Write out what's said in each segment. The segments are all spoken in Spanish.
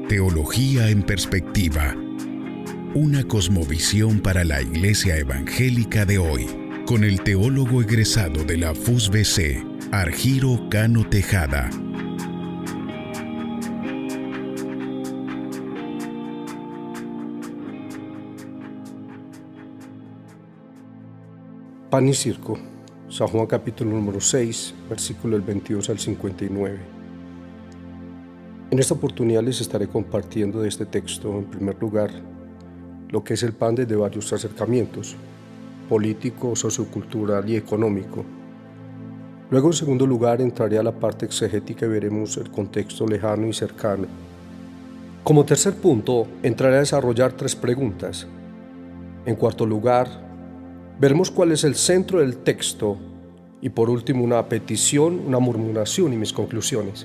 Teología en perspectiva. Una cosmovisión para la Iglesia Evangélica de hoy, con el teólogo egresado de la FUSBC, Argiro Cano Tejada. Pan y circo, San Juan capítulo número 6, versículo del 22 al 59. En esta oportunidad les estaré compartiendo de este texto, en primer lugar, lo que es el pan desde varios acercamientos, político, sociocultural y económico. Luego, en segundo lugar, entraré a la parte exegética y veremos el contexto lejano y cercano. Como tercer punto, entraré a desarrollar 3 preguntas. En cuarto lugar, veremos cuál es el centro del texto y por último una petición, una murmuración y mis conclusiones.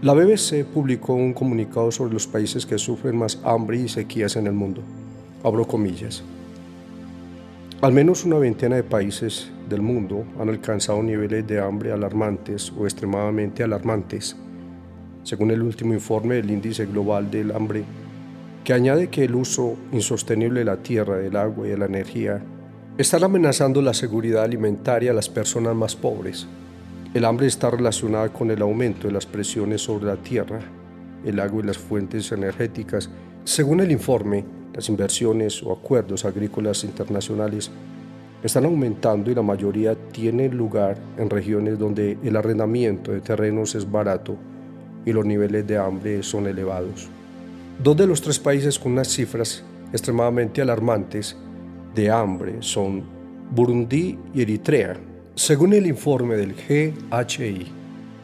La BBC publicó un comunicado sobre los países que sufren más hambre y sequías en el mundo. Abro comillas. Al menos una veintena de países del mundo han alcanzado niveles de hambre alarmantes o extremadamente alarmantes, según el último informe del Índice Global del Hambre, que añade que el uso insostenible de la tierra, del agua y de la energía están amenazando la seguridad alimentaria de las personas más pobres. El hambre está relacionada con el aumento de las presiones sobre la tierra, el agua y las fuentes energéticas. Según el informe, las inversiones o acuerdos agrícolas internacionales están aumentando y la mayoría tiene lugar en regiones donde el arrendamiento de terrenos es barato y los niveles de hambre son elevados. 2 de los 3 países con unas cifras extremadamente alarmantes de hambre son Burundi y Eritrea, según el informe del GHI,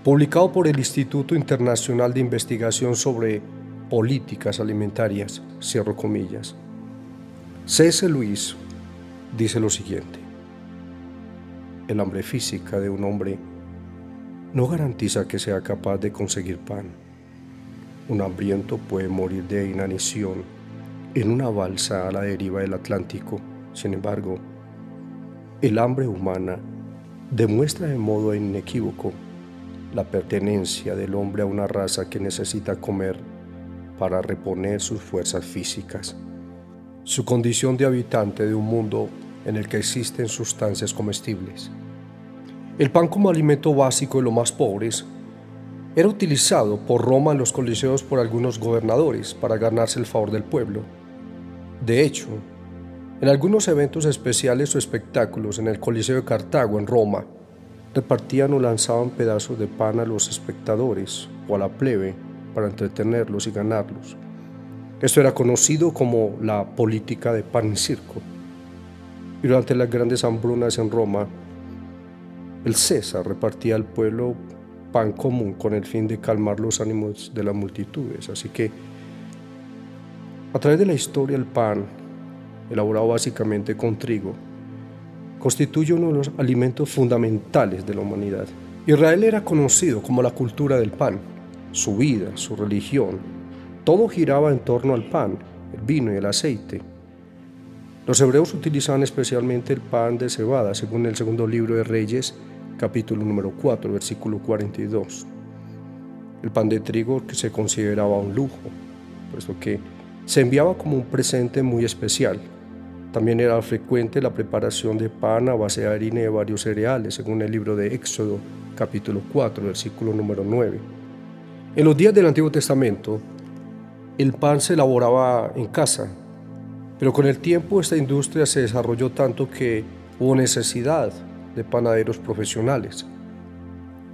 publicado por el Instituto Internacional de Investigación sobre Políticas Alimentarias, cierro comillas. C.S. Lewis dice lo siguiente: el hambre física de un hombre no garantiza que sea capaz de conseguir pan. Un hambriento puede morir de inanición en una balsa a la deriva del Atlántico. Sin embargo, el hambre humana demuestra de modo inequívoco la pertenencia del hombre a una raza que necesita comer para reponer sus fuerzas físicas. Su condición de habitante de un mundo en el que existen sustancias comestibles. El pan como alimento básico de los más pobres era utilizado por Roma en los coliseos por algunos gobernadores para ganarse el favor del pueblo. De hecho, en algunos eventos especiales o espectáculos en el Coliseo de Cartago, en Roma, repartían o lanzaban pedazos de pan a los espectadores o a la plebe para entretenerlos y ganarlos. Esto era conocido como la política de pan y circo. Y durante las grandes hambrunas en Roma, el César repartía al pueblo pan común con el fin de calmar los ánimos de las multitudes. Así que, a través de la historia, el pan, elaborado básicamente con trigo, constituye uno de los alimentos fundamentales de la humanidad. Israel era conocido como la cultura del pan. Su vida, su religión, todo giraba en torno al pan, el vino y el aceite. Los hebreos utilizaban especialmente el pan de cebada, según el segundo libro de Reyes, capítulo número 4, versículo 42. El pan de trigo que se consideraba un lujo, puesto que se enviaba como un presente muy especial. También era frecuente la preparación de pan a base de harina y de varios cereales, según el libro de Éxodo, capítulo 4, versículo número 9. En los días del Antiguo Testamento, el pan se elaboraba en casa, pero con el tiempo esta industria se desarrolló tanto que hubo necesidad de panaderos profesionales.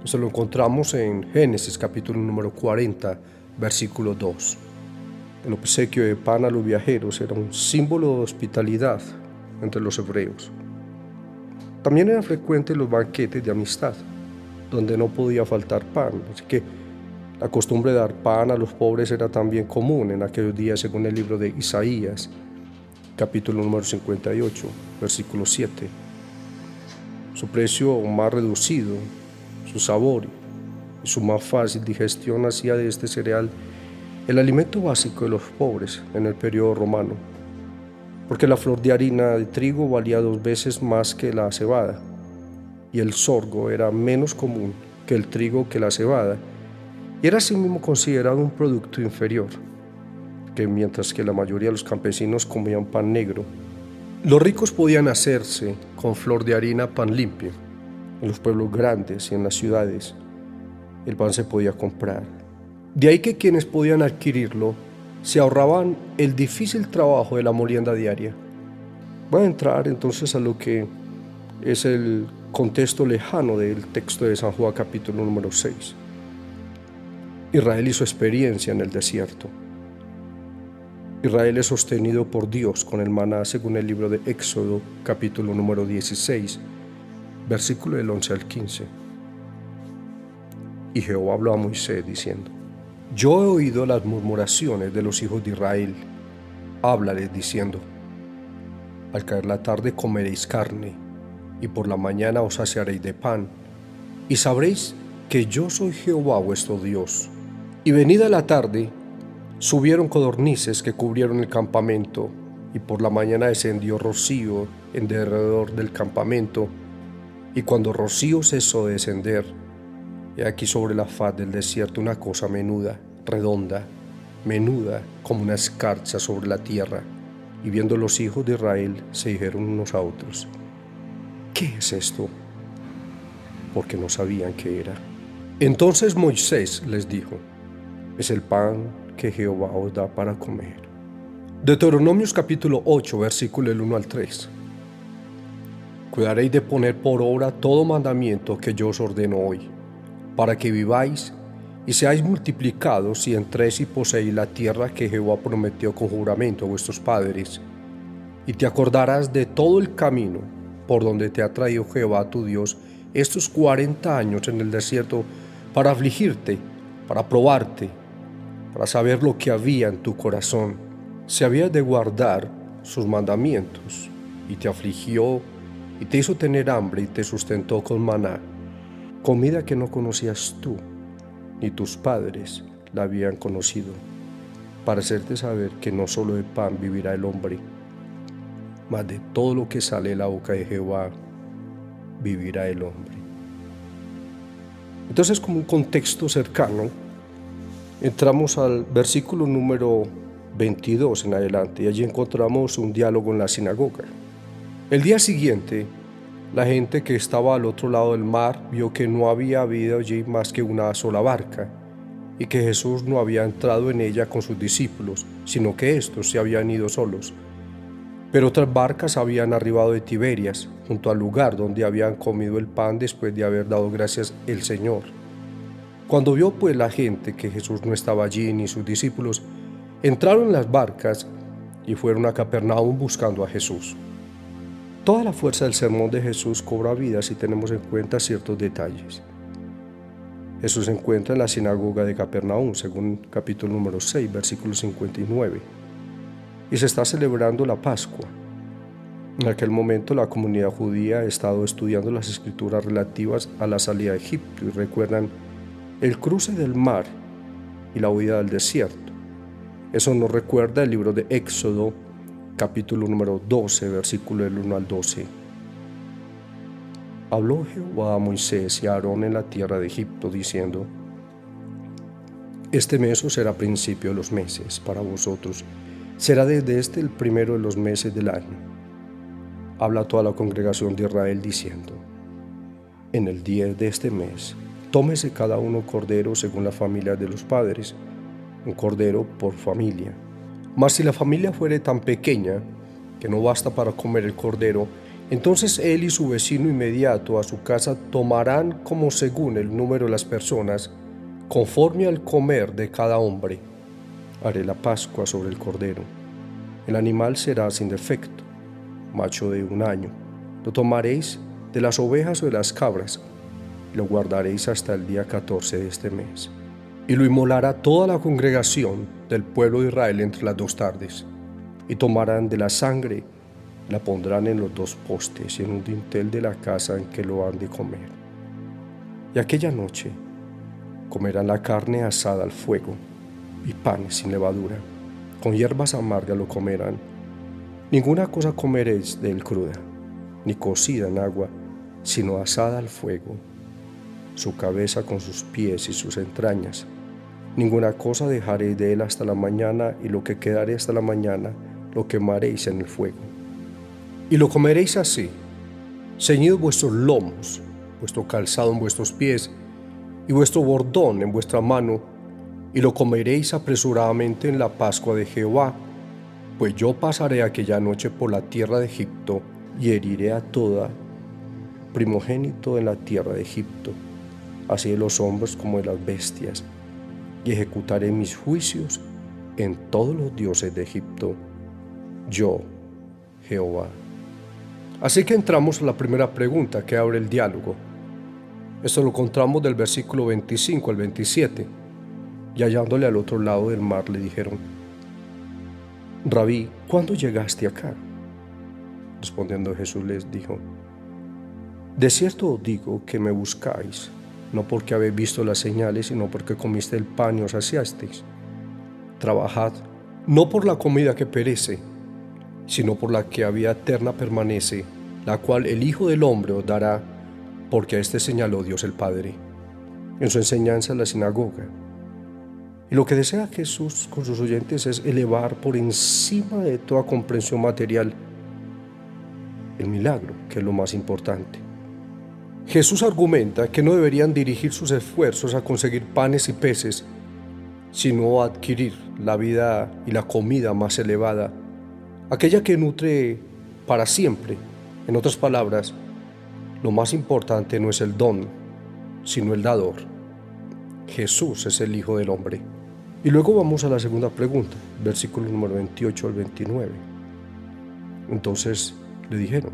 Esto lo encontramos en Génesis, capítulo número 40, versículo 2. El obsequio de pan a los viajeros era un símbolo de hospitalidad entre los hebreos. También eran frecuentes los banquetes de amistad, donde no podía faltar pan, así que la costumbre de dar pan a los pobres era también común en aquellos días, según el libro de Isaías, capítulo número 58, versículo 7. Su precio más reducido, su sabor y su más fácil digestión hacía de este cereal el alimento básico de los pobres en el periodo romano, porque la flor de harina de trigo valía 2 veces más que la cebada, y el sorgo era menos común que el trigo que la cebada, y era asimismo considerado un producto inferior, que mientras que la mayoría de los campesinos comían pan negro, los ricos podían hacerse con flor de harina pan limpio. En los pueblos grandes y en las ciudades el pan se podía comprar. De ahí que quienes podían adquirirlo se ahorraban el difícil trabajo de la molienda diaria. Voy a entrar entonces a lo que es el contexto lejano del texto de San Juan capítulo número 6. Israel y su experiencia en el desierto. Israel es sostenido por Dios con el maná según el libro de Éxodo capítulo número 16, versículo del 11 al 15. Y Jehová habló a Moisés diciendo: Yo he oído las murmuraciones de los hijos de Israel. Háblales diciendo: Al caer la tarde comeréis carne, y por la mañana os saciaréis de pan, y sabréis que yo soy Jehová vuestro Dios. Y venida la tarde, subieron codornices que cubrieron el campamento, y por la mañana descendió rocío en derredor del campamento, y cuando rocío cesó de descender, he aquí sobre la faz del desierto una cosa menuda, redonda, menuda como una escarcha sobre la tierra. Y viendo los hijos de Israel, se dijeron unos a otros: ¿Qué es esto? Porque no sabían qué era. Entonces Moisés les dijo: Es el pan que Jehová os da para comer. Deuteronomios capítulo 8, versículo del 1 al 3. Cuidaréis de poner por obra todo mandamiento que yo os ordeno hoy, para que viváis y seáis multiplicados y entréis y poseéis la tierra que Jehová prometió con juramento a vuestros padres. Y te acordarás de todo el camino por donde te ha traído Jehová tu Dios estos 40 años en el desierto, para afligirte, para probarte, para saber lo que había en tu corazón, si habías de guardar sus mandamientos. Y te afligió y te hizo tener hambre y te sustentó con maná, comida que no conocías tú, ni tus padres la habían conocido, para hacerte saber que no solo de pan vivirá el hombre, mas de todo lo que sale de la boca de Jehová vivirá el hombre. Entonces, como un contexto cercano, entramos al versículo número 22 en adelante, y allí encontramos un diálogo en la sinagoga. El día siguiente, la gente que estaba al otro lado del mar vio que no había habido allí más que una sola barca, y que Jesús no había entrado en ella con sus discípulos, sino que éstos se habían ido solos. Pero otras barcas habían arribado de Tiberias, junto al lugar donde habían comido el pan después de haber dado gracias el Señor. Cuando vio pues la gente que Jesús no estaba allí ni sus discípulos, entraron en las barcas y fueron a Capernaum buscando a Jesús. Toda la fuerza del sermón de Jesús cobra vida si tenemos en cuenta ciertos detalles. Jesús se encuentra en la sinagoga de Capernaum, según capítulo número 6, versículo 59. Y se está celebrando la Pascua. En aquel momento la comunidad judía ha estado estudiando las escrituras relativas a la salida de Egipto y recuerdan el cruce del mar y la huida del desierto. Eso nos recuerda el libro de Éxodo, capítulo número 12, versículo del 1 al 12. Habló Jehová a Moisés y a Aarón en la tierra de Egipto, diciendo: Este mes os será principio de los meses para vosotros. Será desde este el primero de los meses del año. Habla a toda la congregación de Israel diciendo: En el 10 de este mes, tómese cada uno cordero según la familia de los padres, un cordero por familia. Mas si la familia fuere tan pequeña que no basta para comer el cordero, entonces él y su vecino inmediato a su casa tomarán como según el número de las personas, conforme al comer de cada hombre. Haré la Pascua sobre el cordero. El animal será sin defecto, macho de 1 año. Lo tomaréis de las ovejas o de las cabras, y lo guardaréis hasta el día 14 de este mes. Y lo inmolará toda la congregación del pueblo de Israel entre las 2 tardes. Y tomarán de la sangre, y la pondrán en los 2 postes y en un dintel de la casa en que lo han de comer. Y aquella noche comerán la carne asada al fuego, y panes sin levadura, con hierbas amargas lo comerán. Ninguna cosa comeréis de él cruda, ni cocida en agua, sino asada al fuego, su cabeza con sus pies y sus entrañas, Ninguna cosa dejaré de él hasta la mañana, y lo que quedare hasta la mañana lo quemaréis en el fuego. Y lo comeréis así, ceñidos vuestros lomos, vuestro calzado en vuestros pies, y vuestro bordón en vuestra mano, y lo comeréis apresuradamente en la Pascua de Jehová, pues yo pasaré aquella noche por la tierra de Egipto, y heriré a toda primogénito en la tierra de Egipto, así de los hombres como de las bestias, y ejecutaré mis juicios en todos los dioses de Egipto, yo, Jehová. Así que entramos a la primera pregunta que abre el diálogo. Esto lo encontramos del versículo 25 al 27. Y hallándole al otro lado del mar le dijeron: Rabí, ¿cuándo llegaste acá? Respondiendo Jesús les dijo: De cierto os digo que me buscáis, no porque habéis visto las señales, sino porque comiste el pan y os saciasteis. Trabajad, no por la comida que perece, sino por la que a vida eterna permanece, la cual el Hijo del Hombre os dará, porque a este señaló Dios el Padre en su enseñanza en la sinagoga. Y lo que desea Jesús con sus oyentes es elevar por encima de toda comprensión material el milagro, que es lo más importante. Jesús argumenta que no deberían dirigir sus esfuerzos a conseguir panes y peces, sino a adquirir la vida y la comida más elevada, aquella que nutre para siempre. En otras palabras, lo más importante no es el don, sino el dador. Jesús es el Hijo del Hombre. Y luego vamos a la segunda pregunta, versículo número 28 al 29. Entonces le dijeron: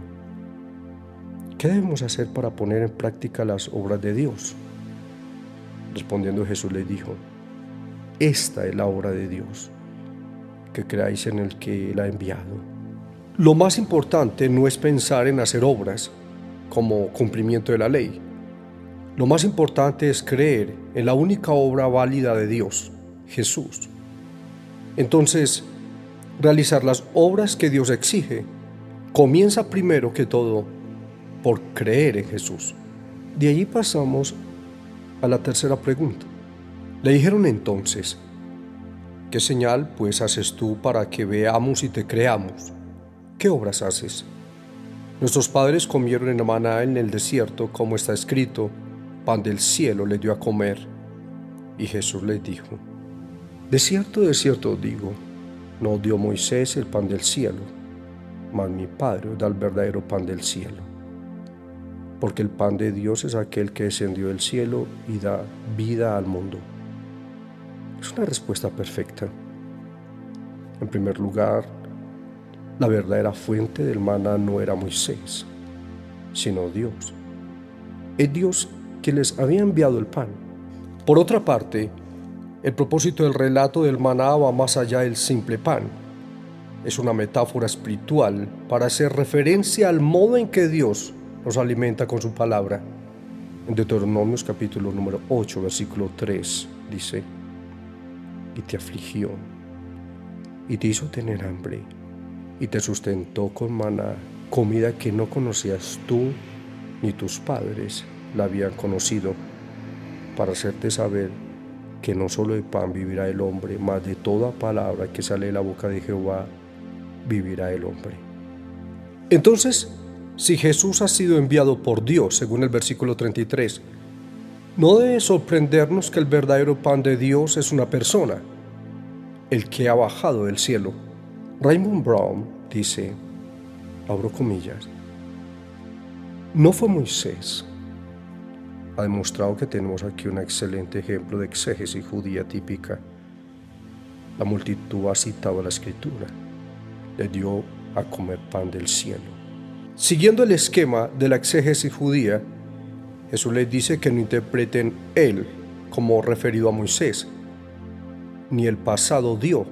¿qué debemos hacer para poner en práctica las obras de Dios? Respondiendo Jesús les dijo: esta es la obra de Dios, que creáis en el que Él ha enviado. Lo más importante no es pensar en hacer obras como cumplimiento de la ley. Lo más importante es creer en la única obra válida de Dios, Jesús. Entonces, realizar las obras que Dios exige comienza primero que todo por creer en Jesús. De allí pasamos a la tercera pregunta. Le dijeron entonces: ¿qué señal pues haces tú para que veamos y te creamos? ¿Qué obras haces? Nuestros padres comieron el maná en el desierto, como está escrito: pan del cielo les dio a comer. Y Jesús les dijo: de cierto os digo, no os dio Moisés el pan del cielo, mas mi Padre os da el verdadero pan del cielo. Porque el pan de Dios es aquel que descendió del cielo y da vida al mundo. Es una respuesta perfecta. En primer lugar, la verdadera fuente del maná no era Moisés, sino Dios. Es Dios quien les había enviado el pan. Por otra parte, el propósito del relato del maná va más allá del simple pan. Es una metáfora espiritual para hacer referencia al modo en que Dios nos alimenta con su palabra. En Deuteronomios capítulo número 8, versículo 3, dice: y te afligió, y te hizo tener hambre, y te sustentó con maná, comida que no conocías tú ni tus padres la habían conocido, para hacerte saber que no solo de pan vivirá el hombre, mas de toda palabra que sale de la boca de Jehová vivirá el hombre. Entonces, si Jesús ha sido enviado por Dios, según el versículo 33, no debe sorprendernos que el verdadero pan de Dios es una persona, el que ha bajado del cielo. Raymond Brown dice, abro comillas: no fue Moisés. Ha demostrado que tenemos aquí un excelente ejemplo de exégesis judía típica. La multitud ha citado la escritura. Le dio a comer pan del cielo. Siguiendo el esquema de la exégesis judía, Jesús les dice que no interpreten él como referido a Moisés, ni el pasado dio,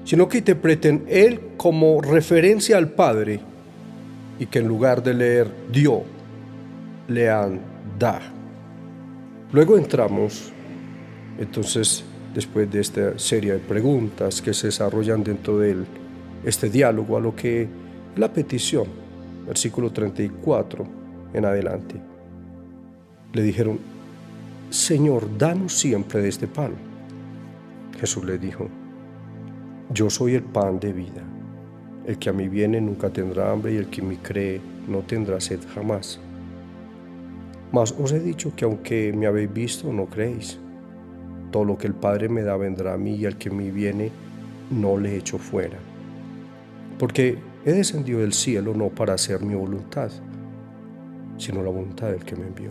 sino que interpreten él como referencia al Padre, y que en lugar de leer dio, lean da. Luego entramos, entonces, después de esta serie de preguntas que se desarrollan dentro de este diálogo, a lo que es la petición, versículo 34 en adelante. Le dijeron: Señor, danos siempre de este pan. Jesús le dijo: yo soy el pan de vida. El que a mí viene nunca tendrá hambre, y el que en mí cree no tendrá sed jamás. Mas os he dicho que aunque me habéis visto, no creéis. Todo lo que el Padre me da vendrá a mí, y al que en mí viene no le echo fuera. Porque he descendido del cielo no para hacer mi voluntad, sino la voluntad del que me envió.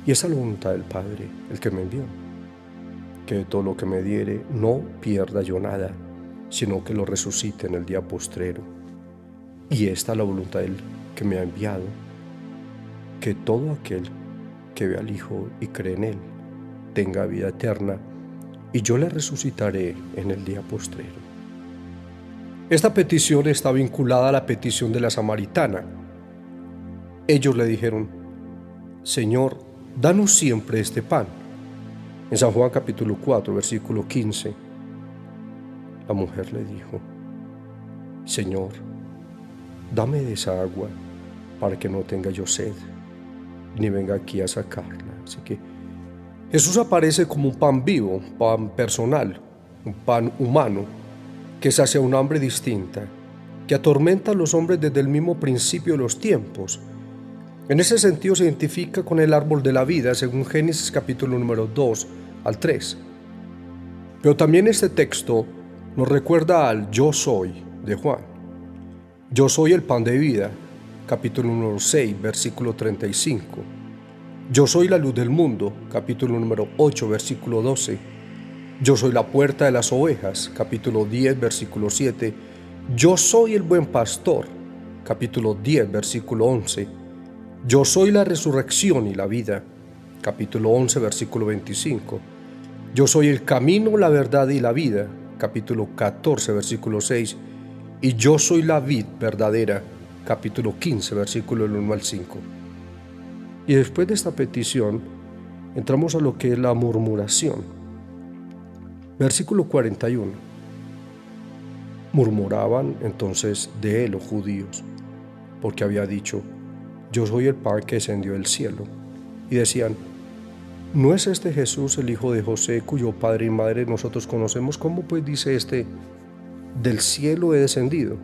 Y esa es la voluntad del Padre, el que me envió, que de todo lo que me diere no pierda yo nada, sino que lo resucite en el día postrero. Y esta es la voluntad del que me ha enviado, que todo aquel que ve al Hijo y cree en Él tenga vida eterna, y yo le resucitaré en el día postrero. Esta petición está vinculada a la petición de la samaritana. Ellos le dijeron: Señor, danos siempre este pan. En San Juan capítulo 4, versículo 15, la mujer le dijo: Señor, dame de esa agua para que no tenga yo sed, ni venga aquí a sacarla. Así que Jesús aparece como un pan vivo, un pan personal, un pan humano, que sacia un hambre distinta, que atormenta a los hombres desde el mismo principio de los tiempos. En ese sentido se identifica con el árbol de la vida, según Génesis capítulo número 2 al 3. Pero también este texto nos recuerda al yo soy de Juan. Yo soy el pan de vida, capítulo número 6, versículo 35. Yo soy la luz del mundo, capítulo número 8, versículo 12. Yo soy la puerta de las ovejas, capítulo 10, versículo 7. Yo soy el buen pastor, capítulo 10, versículo 11. Yo soy la resurrección y la vida, capítulo 11, versículo 25. Yo soy el camino, la verdad y la vida, capítulo 14, versículo 6. Y yo soy la vid verdadera, capítulo 15, versículo 1 al 5. Y después de esta petición, entramos a lo que es la murmuración. Versículo 41. Murmuraban entonces de él los judíos, porque había dicho: yo soy el pan que descendió del cielo. Y decían: ¿no es este Jesús el hijo de José, cuyo padre y madre nosotros conocemos? ¿Cómo pues dice este: del cielo he descendido?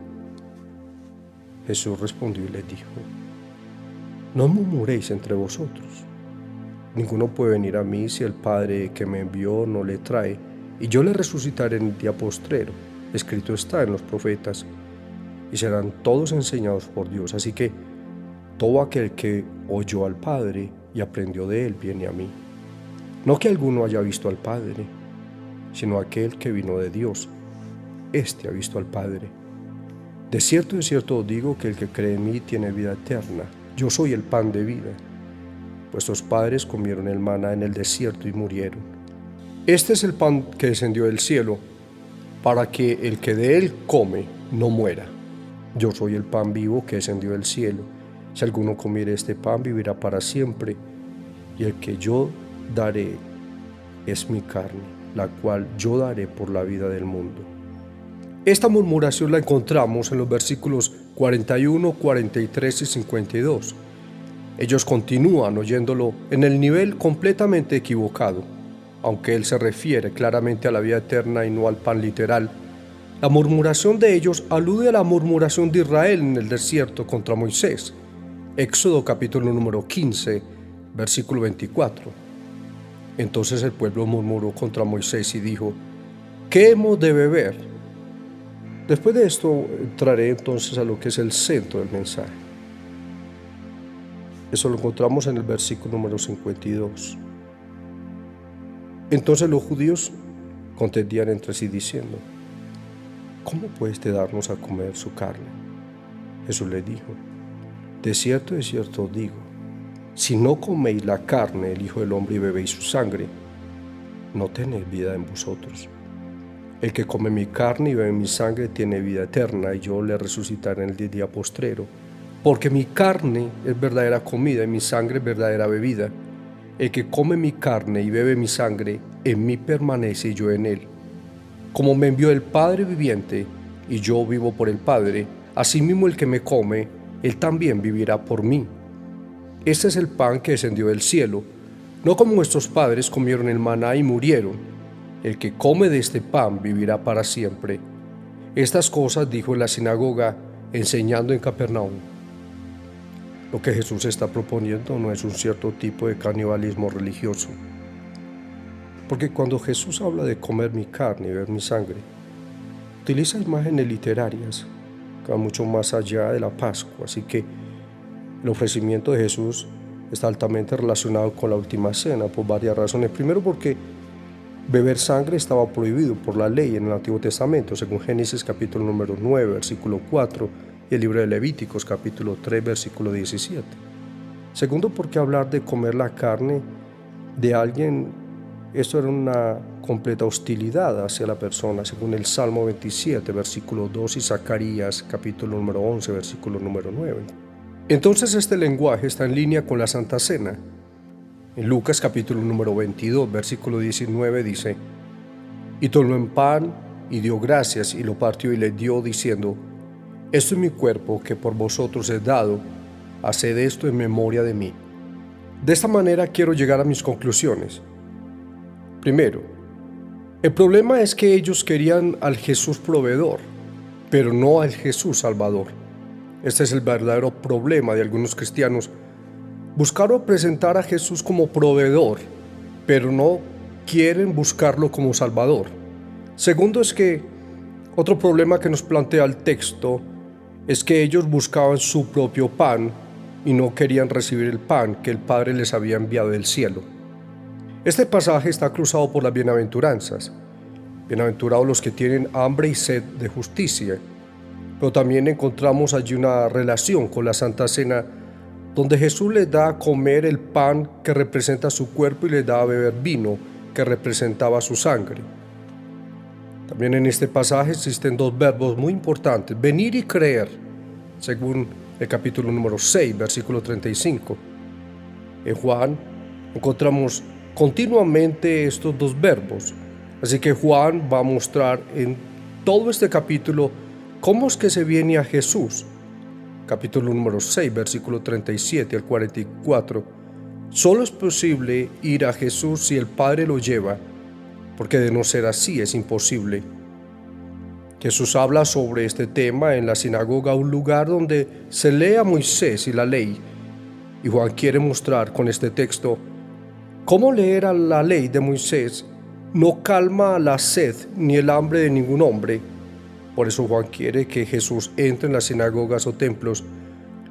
Jesús respondió y les dijo: no murmuréis entre vosotros. Ninguno puede venir a mí si el Padre que me envió no le trae, y yo le resucitaré en el día postrero. Escrito está en los profetas, y serán todos enseñados por Dios. Así que todo aquel que oyó al Padre y aprendió de él viene a mí. No que alguno haya visto al Padre, sino aquel que vino de Dios. Este ha visto al Padre. De cierto os digo que el que cree en mí tiene vida eterna. Yo soy el pan de vida. Vuestros padres comieron el maná en el desierto y murieron. Este es el pan que descendió del cielo, para que el que de él come no muera. Yo soy el pan vivo que descendió del cielo. Si alguno comiere este pan, vivirá para siempre. Y el que yo daré es mi carne, la cual yo daré por la vida del mundo. Esta murmuración la encontramos en los versículos 41, 43 y 52. Ellos continúan oyéndolo en el nivel completamente equivocado. Aunque él se refiere claramente a la vida eterna y no al pan literal, la murmuración de ellos alude a la murmuración de Israel en el desierto contra Moisés. Éxodo capítulo número 15, versículo 24. Entonces el pueblo murmuró contra Moisés y dijo: ¿qué hemos de beber? Después de esto entraré entonces a lo que es el centro del mensaje. Eso lo encontramos en el versículo número 52. Entonces los judíos contendían entre sí diciendo: ¿cómo puede darnos a comer su carne? Jesús les dijo: de cierto os digo, si no coméis la carne del Hijo del Hombre y bebéis su sangre, no tenéis vida en vosotros. El que come mi carne y bebe mi sangre tiene vida eterna, y yo le resucitaré en el día postrero. Porque mi carne es verdadera comida y mi sangre es verdadera bebida. El que come mi carne y bebe mi sangre, en mí permanece y yo en él. Como me envió el Padre viviente, y yo vivo por el Padre, asimismo el que me come, él también vivirá por mí. Este es el pan que descendió del cielo, no como nuestros padres comieron el maná y murieron. el que come de este pan vivirá para siempre. Estas cosas dijo en la sinagoga, enseñando en Capernaum. Lo que Jesús está proponiendo no es un cierto tipo de canibalismo religioso. Porque cuando Jesús habla de comer mi carne y beber mi sangre, utiliza imágenes literarias que van mucho más allá de la Pascua. Así que el ofrecimiento de Jesús está altamente relacionado con la última cena por varias razones. Primero, porque beber sangre estaba prohibido por la ley en el Antiguo Testamento, según Génesis capítulo número 9, versículo 4, y el libro de Levíticos capítulo 3, versículo 17. Segundo, porque hablar de comer la carne de alguien, esto era una completa hostilidad hacia la persona, según el Salmo 27, versículo 2, y Zacarías capítulo número 11, versículo número 9. Entonces este lenguaje está en línea con la Santa Cena. En Lucas capítulo número 22, versículo 19 dice: y tomó en pan y dio gracias y lo partió y le dio diciendo: esto es mi cuerpo que por vosotros es dado, haced esto en memoria de mí. De esta manera quiero llegar a mis conclusiones. Primero, el problema es que ellos querían al Jesús proveedor, pero no al Jesús salvador. Este es el verdadero problema de algunos cristianos. Buscaron presentar a Jesús como proveedor, pero no quieren buscarlo como salvador. Segundo, es que otro problema que nos plantea el texto es que ellos buscaban su propio pan y no querían recibir el pan que el Padre les había enviado del cielo. Este pasaje está cruzado por las bienaventuranzas. Bienaventurados los que tienen hambre y sed de justicia. Pero también encontramos allí una relación con la Santa Cena, donde Jesús les da a comer el pan que representa su cuerpo y les da a beber vino que representaba su sangre. También en este pasaje existen dos verbos muy importantes: venir y creer, según el capítulo número 6, versículo 35. En Juan encontramos continuamente estos dos verbos, así que Juan va a mostrar en todo este capítulo cómo es que se viene a Jesús. Capítulo número 6, versículo 37 al 44. Solo es posible ir a Jesús si el Padre lo lleva, porque de no ser así es imposible. Jesús habla sobre este tema en la sinagoga, un lugar donde se lee a Moisés y la ley, y Juan quiere mostrar con este texto cómo leer a la ley de Moisés no calma la sed ni el hambre de ningún hombre. Por eso Juan quiere que Jesús entre en las sinagogas o templos,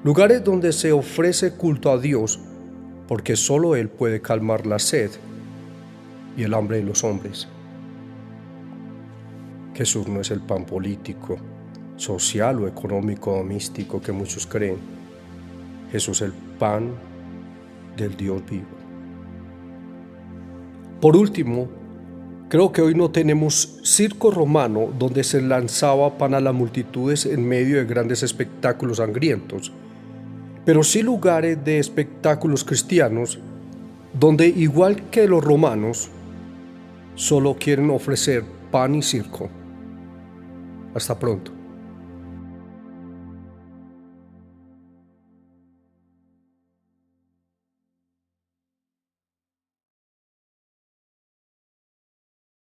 lugares donde se ofrece culto a Dios, porque solo Él puede calmar la sed y el hambre de los hombres. Jesús no es el pan político, social o económico o místico que muchos creen. Jesús es el pan del Dios vivo. Por último, creo que hoy no tenemos circo romano donde se lanzaba pan a las multitudes en medio de grandes espectáculos sangrientos, pero sí lugares de espectáculos cristianos donde, igual que los romanos, solo quieren ofrecer pan y circo. Hasta pronto.